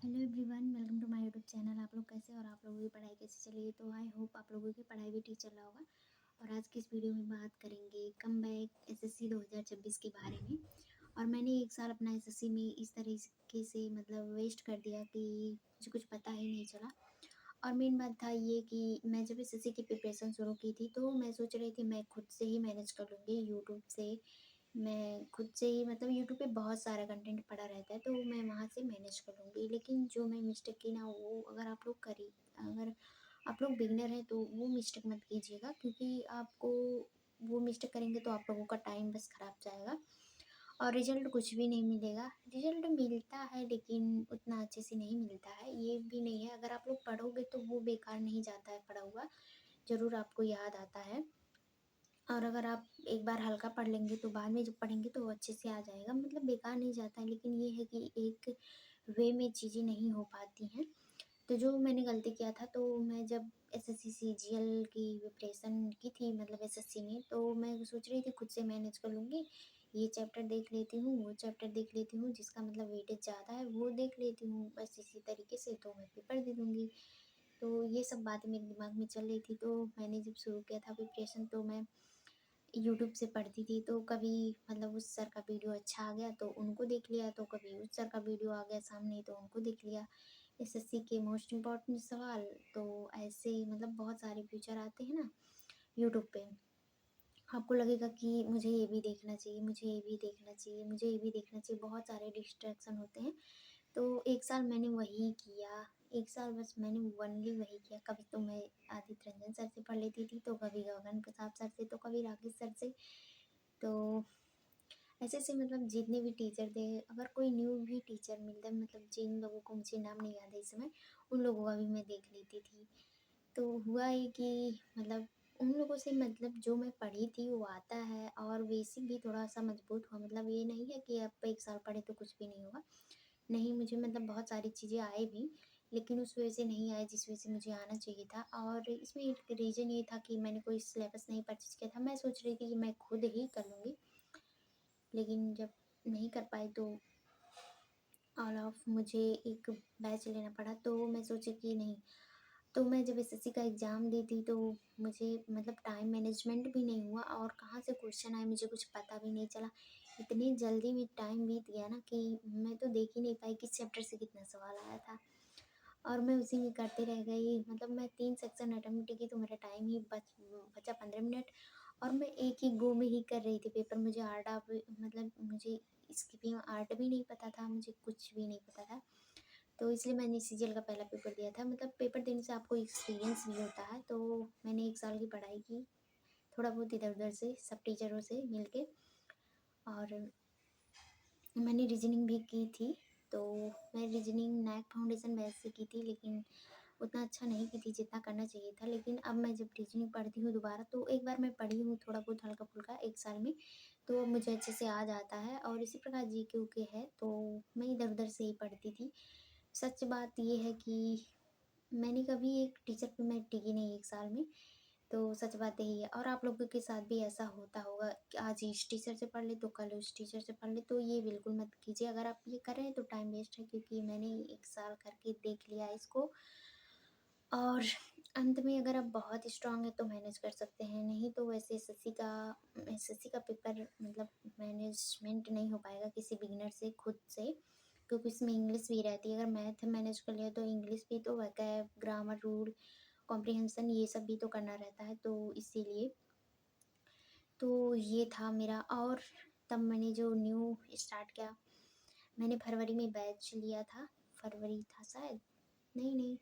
Hello everyone, welcome to my YouTube channel. आप लोग कैसे और आप लोगों की पढ़ाई कैसे चल रही है? तो आई होप आप लोगों की पढ़ाई भी ठीक चल रहा होगा। और आज की इस वीडियो में बात करेंगे कम बैक एसएससी 2026 के बारे में। और मैंने एक साल अपना एसएससी में इस तरीके से मतलब वेस्ट कर दिया कि मुझे कुछ पता ही नहीं चला। और मेन बात था ये कि मैं जब एसएससी की प्रिपरेशन शुरू की थी तो मैं सोच रही थी मैं खुद से ही मैनेज कर लूँगी यूट्यूब से। मैं खुद से ही मतलब यूट्यूब पे बहुत सारा कंटेंट पड़ा रहता है तो मैं वहाँ से मैनेज कर लूँगी। लेकिन जो मैं मिस्टेक की ना वो अगर आप लोग बिगिनर हैं तो वो मिस्टेक मत कीजिएगा, क्योंकि आपको वो मिस्टेक करेंगे तो आप लोगों का टाइम बस ख़राब जाएगा और रिजल्ट कुछ भी नहीं मिलेगा। रिजल्ट मिलता है लेकिन उतना अच्छे से नहीं मिलता है, ये भी नहीं है। अगर आप लोग पढ़ोगे तो वो बेकार नहीं जाता है पढ़ा हुआ, ज़रूर आपको याद आता है। और अगर आप एक बार हल्का पढ़ लेंगे तो बाद में जब पढ़ेंगे तो वो अच्छे से आ जाएगा, मतलब बेकार नहीं जाता है। लेकिन ये है कि एक वे में चीज़ें नहीं हो पाती हैं। तो जो मैंने गलती किया था, तो मैं जब एसएससी सीजीएल की प्रिपरेशन की थी मतलब एसएससी में, तो मैं सोच रही थी खुद से मैनेज कर लूँगी। ये चैप्टर देख लेती हूँ, वो चैप्टर देख लेती हूँ, जिसका मतलब वेटेज ज़्यादा है वो देख लेती हूँ, बस इसी तरीके से तो मैं पेपर दे दूँगी। तो ये सब बातें मेरे दिमाग में चल रही थी। तो मैंने जब शुरू किया था प्रिपरेशन तो मैं यूट्यूब से पढ़ती थी, तो कभी मतलब उस सर का वीडियो अच्छा आ गया तो उनको देख लिया, तो कभी उस सर का वीडियो आ गया सामने तो उनको देख लिया। एसएससी के मोस्ट इम्पॉर्टेंट सवाल तो ऐसे ही मतलब बहुत सारे फ्यूचर आते हैं ना यूट्यूब पे। आपको लगेगा कि मुझे ये भी देखना चाहिए, मुझे ये भी देखना चाहिए, मुझे ये भी देखना चाहिए, बहुत सारे डिस्ट्रैक्शन होते हैं। तो 1 साल मैंने वही किया, 1 साल बस मैंने ओनली वही किया। कभी तो मैं आदित्य रंजन सर से पढ़ लेती थी, तो कभी गगन प्रसाद सर से, तो कभी राकेश सर से। तो ऐसे-ऐसे मतलब जितने भी टीचर थे, अगर कोई न्यू भी टीचर मिलता है, मतलब जिन लोगों को मुझे नाम नहीं याद है इस समय, उन लोगों का भी मैं देख लेती थी। तो हुआ ये कि मतलब उन लोगों से मतलब जो मैं पढ़ी थी वो आता है और बेसिक भी थोड़ा-सा मजबूत हुआ। मतलब ये नहीं है कि आप 1 साल पढ़े तो कुछ भी नहीं होगा। नहीं, मुझे मतलब बहुत सारी चीज़ें आई भी, लेकिन उस वजह से नहीं आई जिस वजह से मुझे आना चाहिए था। और इसमें एक रीज़न ये था कि मैंने कोई सिलेबस नहीं परचेज़ किया था। मैं सोच रही थी कि मैं खुद ही कर लूँगी, लेकिन जब नहीं कर पाई तो ऑल ऑफ मुझे एक बैच लेना पड़ा। तो मैं सोची कि नहीं, तो मैं जब एसएससी का एग्ज़ाम दी थी तो मुझे मतलब टाइम मैनेजमेंट भी नहीं हुआ और कहाँ से क्वेश्चन आए मुझे कुछ पता भी नहीं चला। इतनी जल्दी में टाइम बीत गया ना कि मैं तो देख ही नहीं पाई किस चैप्टर से कितना सवाल आया था। और मैं उसी में करते रह गई, मतलब मैं 3 सेक्शन अटेम्प्ट की तो मेरा टाइम ही बचा 15 मिनट। और मैं एक ही गो में ही कर रही थी पेपर। मुझे आर्ट ऑफ मतलब मुझे स्कीपिंग आर्ट भी नहीं पता था, मुझे कुछ भी नहीं पता था। तो इसलिए मैंने सीजीएल का पहला पेपर दिया था। मतलब पेपर देने से आपको एक्सपीरियंस भी होता है। तो मैंने 1 साल की पढ़ाई की, थोड़ा बहुत इधर-उधर से सब टीचरों से मिल के। और मैंने रीजनिंग भी की थी। तो मैं रीजनिंग नैक फाउंडेशन बैच से की थी, लेकिन उतना अच्छा नहीं की थी जितना करना चाहिए था। लेकिन अब मैं जब रीजनिंग पढ़ती हूँ दोबारा, तो एक बार मैं पढ़ी हूँ थोड़ा बहुत हल्का-फुल्का 1 साल में, तो अब मुझे अच्छे से आ जाता है। और इसी प्रकार जीके-वीके है तो मैं इधर-उधर से ही पढ़ती थी। सच बात ये है कि मैंने कभी एक टीचर पे मैं टिकी नहीं 1 साल में, तो सच बात यही है। और आप लोगों के साथ भी ऐसा होता होगा कि आज इस टीचर से पढ़ ले तो कल उस टीचर से पढ़ ले, तो ये बिल्कुल मत कीजिए। अगर आप ये कर रहे हैं तो टाइम वेस्ट है, क्योंकि मैंने 1 साल करके देख लिया है इसको। और अंत में अगर आप बहुत स्ट्रॉन्ग हैं तो मैनेज कर सकते हैं, नहीं तो वैसे एसएससी का पेपर मतलब मैनेजमेंट नहीं हो पाएगा किसी बिगिनर से खुद से, क्योंकि इसमें इंग्लिश भी रहती है। अगर मैथ मैनेज कर लिया तो इंग्लिश भी तो वोकैब, ग्रामर, रूल, कॉम्प्रिहेंशन ये सब भी तो करना रहता है, तो इसीलिए। तो ये था मेरा। और तब मैंने जो न्यू स्टार्ट किया, मैंने फरवरी में बैच लिया था, फरवरी था शायद, नहीं,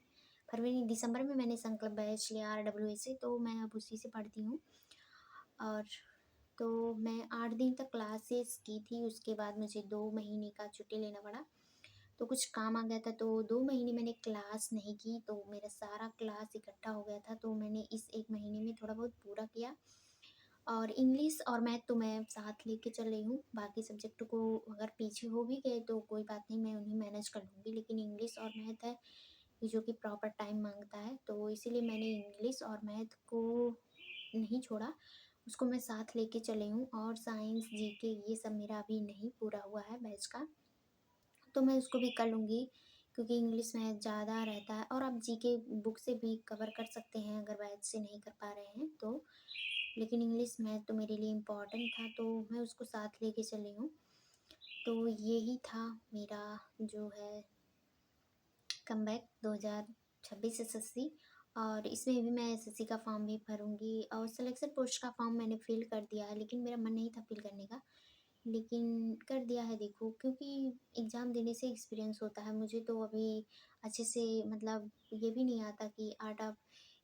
फरवरी दिसंबर में मैंने संकल्प बैच लिया आरडब्ल्यूए से, तो मैं अब उसी से पढ़ती हूँ। और तो मैं 8 दिन तक क्लासेस की थी, उसके बाद मुझे 2 महीने का छुट्टी लेना पड़ा। तो कुछ काम आ गया था तो 2 महीने मैंने क्लास नहीं की, तो मेरा सारा क्लास इकट्ठा हो गया था, तो मैंने इस 1 महीने में थोड़ा बहुत पूरा किया। और इंग्लिश और मैथ तो मैं साथ लेके चल रही हूँ, बाकी सब्जेक्ट को अगर पीछे हो भी गए तो कोई बात नहीं, मैं उन्हें मैनेज कर लूँगी। लेकिन इंग्लिश और मैथ है जो कि प्रॉपर टाइम माँगता है, तो इसीलिए मैंने इंग्लिश और मैथ को नहीं छोड़ा, उसको मैं साथ लेके चली हूँ। और साइंस, जीके ये सब मेरा अभी नहीं पूरा हुआ है बैच का, तो मैं उसको भी कर लूँगी, क्योंकि इंग्लिश मैथ ज़्यादा रहता है और आप जीके बुक से भी कवर कर सकते हैं अगर मैथ से नहीं कर पा रहे हैं तो। लेकिन इंग्लिश मैथ तो मेरे लिए इम्पोर्टेंट था तो मैं उसको साथ लेके चली हूँ। तो यही था मेरा जो है कमबैक 2026 एसएससी। और इसमें भी मैं एसएससी का फॉर्म भी भरूँगी और सिलेक्शन पोस्ट का फॉर्म मैंने फिल कर दिया है, लेकिन मेरा मन नहीं था फिल करने का, लेकिन कर दिया है देखो, क्योंकि एग्ज़ाम देने से एक्सपीरियंस होता है। मुझे तो अभी अच्छे से मतलब ये भी नहीं आता कि आर्ट ऑफ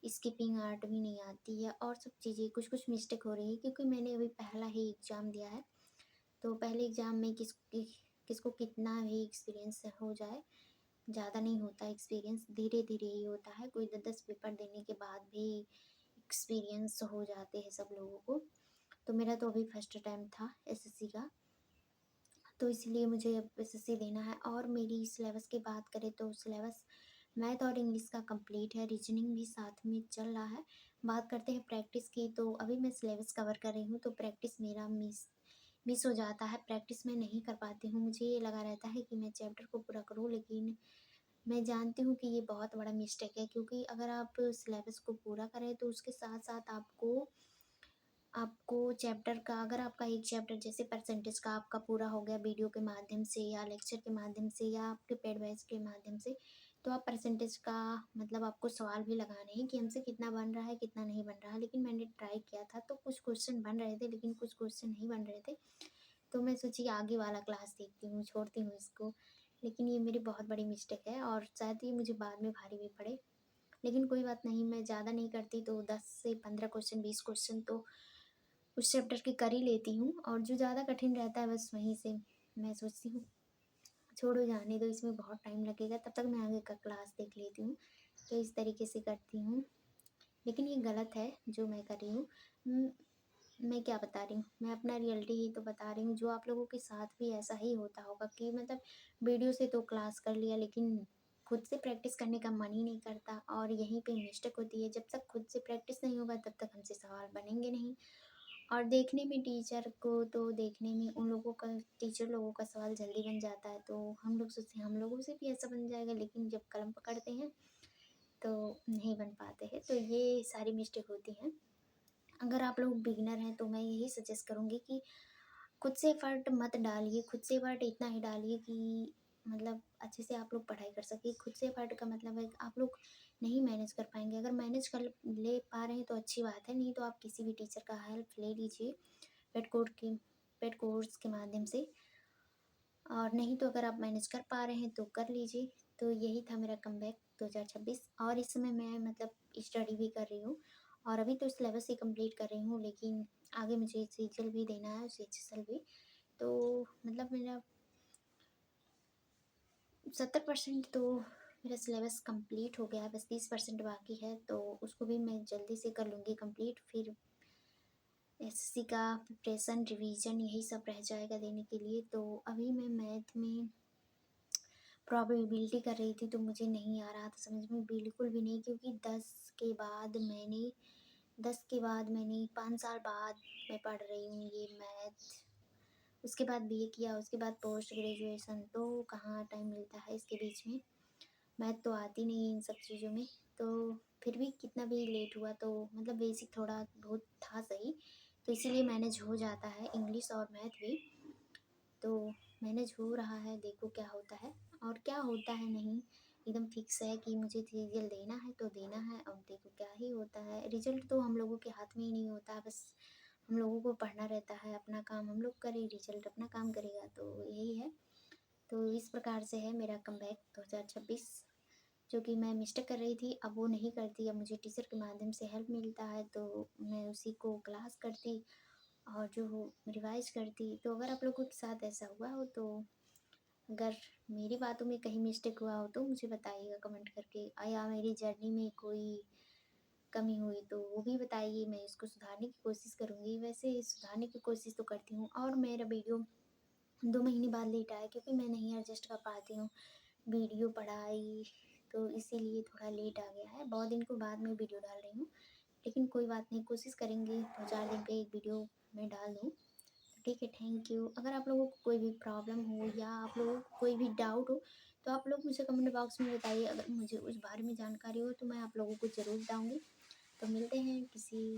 स्किपिंग आर्ट भी नहीं आती है और सब चीज़ें कुछ-कुछ मिस्टेक हो रही है, क्योंकि मैंने अभी पहला ही एग्ज़ाम दिया है। तो पहले एग्ज़ाम में किसको कितना भी एक्सपीरियंस हो जाए, ज़्यादा नहीं होता एक्सपीरियंस, धीरे-धीरे ही होता है। कोई 10-10 पेपर देने के बाद भी एक्सपीरियंस हो जाते हैं सब लोगों को। तो मेरा तो अभी फर्स्ट टाइम था एसएससी का, तो इसलिए मुझे अब एसएससी देना है। और मेरी सिलेबस की बात करें तो सिलेबस मैथ और इंग्लिश का कंप्लीट है, रीजनिंग भी साथ में चल रहा है। बात करते हैं प्रैक्टिस की, तो अभी मैं सिलेबस कवर कर रही हूँ तो प्रैक्टिस मेरा मिस मिस हो जाता है, प्रैक्टिस मैं नहीं कर पाती हूँ। मुझे ये लगा रहता है कि मैं चैप्टर को पूरा करूँ, लेकिन मैं जानती हूँ कि ये बहुत बड़ा मिस्टेक है, क्योंकि अगर आप सिलेबस को पूरा करें तो उसके साथ-साथ आपको आपको चैप्टर का, अगर आपका एक चैप्टर जैसे परसेंटेज का आपका पूरा हो गया वीडियो के माध्यम से या लेक्चर के माध्यम से या आपके पेड बैच के माध्यम से, तो आप परसेंटेज का मतलब आपको सवाल भी लगाने हैं कि हमसे कितना बन रहा है, कितना नहीं बन रहा है। लेकिन मैंने ट्राई किया था तो कुछ क्वेश्चन बन रहे थे, लेकिन कुछ क्वेश्चन नहीं बन रहे थे। तो मैं सोची आगे वाला क्लास देखती हूँ, छोड़ती हूँ इसको। लेकिन ये मेरी बहुत बड़ी मिस्टेक है और शायद ये मुझे बाद में भारी भी पड़े। लेकिन कोई बात नहीं, मैं ज़्यादा नहीं करती तो 10 से 15 क्वेश्चन 20 क्वेश्चन तो उस चैप्टर के कर ही लेती हूँ, और जो ज़्यादा कठिन रहता है बस वहीं से मैं सोचती हूँ छोड़ो जाने दो, इसमें बहुत टाइम लगेगा, तब तक मैं आगे का क्लास देख लेती हूँ। तो इस तरीके से करती हूँ। लेकिन ये गलत है जो मैं कर रही हूँ। मैं क्या बता रही हूँ, मैं अपना रियलिटी ही तो बता रही हूँ। जो आप लोगों के साथ भी ऐसा ही होता होगा कि मतलब वीडियो से तो क्लास कर लिया, लेकिन खुद से प्रैक्टिस करने का मन ही नहीं करता और यहीं पे मिस्टेक होती है। जब तक खुद से प्रैक्टिस नहीं होगा तब तक हमसे सवाल बनेंगे नहीं। और देखने में टीचर को तो देखने में उन लोगों का, टीचर लोगों का सवाल जल्दी बन जाता है, तो हम लोग सोचते हैं हम लोगों से भी ऐसा बन जाएगा, लेकिन जब कलम पकड़ते हैं तो नहीं बन पाते हैं। तो ये सारी मिस्टेक होती हैं। अगर आप लोग बिगिनर हैं तो मैं यही सजेस्ट करूँगी कि खुद से एफर्ट मत डालिए, खुद से एफर्ट इतना ही डालिए कि मतलब अच्छे से आप लोग पढ़ाई कर सकें। खुद से एफर्ट का मतलब है कि आप लोग नहीं मैनेज कर पाएँगे। अगर मैनेज कर ले पा रहे हैं तो अच्छी बात है, नहीं तो आप किसी भी टीचर का हेल्प ले लीजिए पेड कोड के पेड कोर्स के माध्यम से। और नहीं तो अगर आप मैनेज कर पा रहे हैं तो कर लीजिए। तो यही था मेरा कमबैक 2026। और इस समय मैं मतलब स्टडी भी कर रही हूँ और अभी तो सिलेबस ही कंप्लीट कर रही हूँ, लेकिन आगे मुझे सीजीएल भी देना है, सीएचएसएल भी। तो मतलब मेरा 70% तो मेरा सिलेबस कंप्लीट हो गया है, बस 30% बाकी है, तो उसको भी मैं जल्दी से कर लूँगी कंप्लीट। फिर एसएससी का प्रिपरेशन, रिवीजन यही सब रह जाएगा देने के लिए। तो अभी मैं मैथ में प्रोबेबिलिटी कर रही थी तो मुझे नहीं आ रहा था समझ में बिल्कुल भी नहीं, क्योंकि 10 के बाद मैंने 5 साल बाद मैं पढ़ रही हूँ ये मैथ। उसके बाद बीए किया, उसके बाद पोस्ट ग्रेजुएशन, तो कहाँ टाइम मिलता है इसके बीच में। मैथ तो आती नहीं है इन सब चीज़ों में। तो फिर भी कितना भी लेट हुआ तो मतलब बेसिक थोड़ा बहुत था सही, तो इसीलिए मैनेज हो जाता है इंग्लिश और मैथ भी। तो मैनेज हो रहा है, देखो क्या होता है और क्या होता है नहीं। एकदम फिक्स है कि मुझे सीरियल देना है तो देना है, अब देखो क्या ही होता है। रिजल्ट तो हम लोगों के हाथ में ही नहीं होता, बस हम लोगों को पढ़ना रहता है, अपना काम हम लोग करें, रिजल्ट अपना काम करेगा, तो यही है। तो इस प्रकार से है मेरा कमबैक 2026, जो कि मैं मिस्टेक कर रही थी अब वो नहीं करती। अब मुझे टीचर के माध्यम से हेल्प मिलता है तो मैं उसी को क्लास करती और जो रिवाइज करती। तो अगर आप लोगों के साथ ऐसा हुआ हो तो अगर मेरी बातों में कहीं मिस्टेक हुआ हो तो मुझे बताइएगा कमेंट करके, या मेरी जर्नी में कोई कमी हुई तो वो भी बताइए, मैं इसको सुधारने की कोशिश करूँगी। वैसे सुधारने की कोशिश तो करती हूँ, और मेरा वीडियो 2 महीने बाद लेट आया क्योंकि मैं नहीं एडजस्ट कर पाती हूँ वीडियो, पढ़ाई, तो इसीलिए थोड़ा लेट आ गया है। बहुत दिन के बाद मैं वीडियो डाल रही हूँ, लेकिन कोई बात नहीं, कोशिश करेंगे 2-4 दिन पे एक वीडियो मैं डाल दूँ। ठीक है, थैंक यू। अगर आप लोगों को कोई भी प्रॉब्लम हो या आप लोगों को कोई भी डाउट हो तो आप लोग मुझे कमेंट बॉक्स में बताइए, अगर मुझे उस बारे में जानकारी हो तो मैं आप लोगों को ज़रूर बताऊँगी। तो मिलते हैं किसी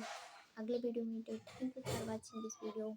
अगले वीडियो में। तो thank you for watching this video.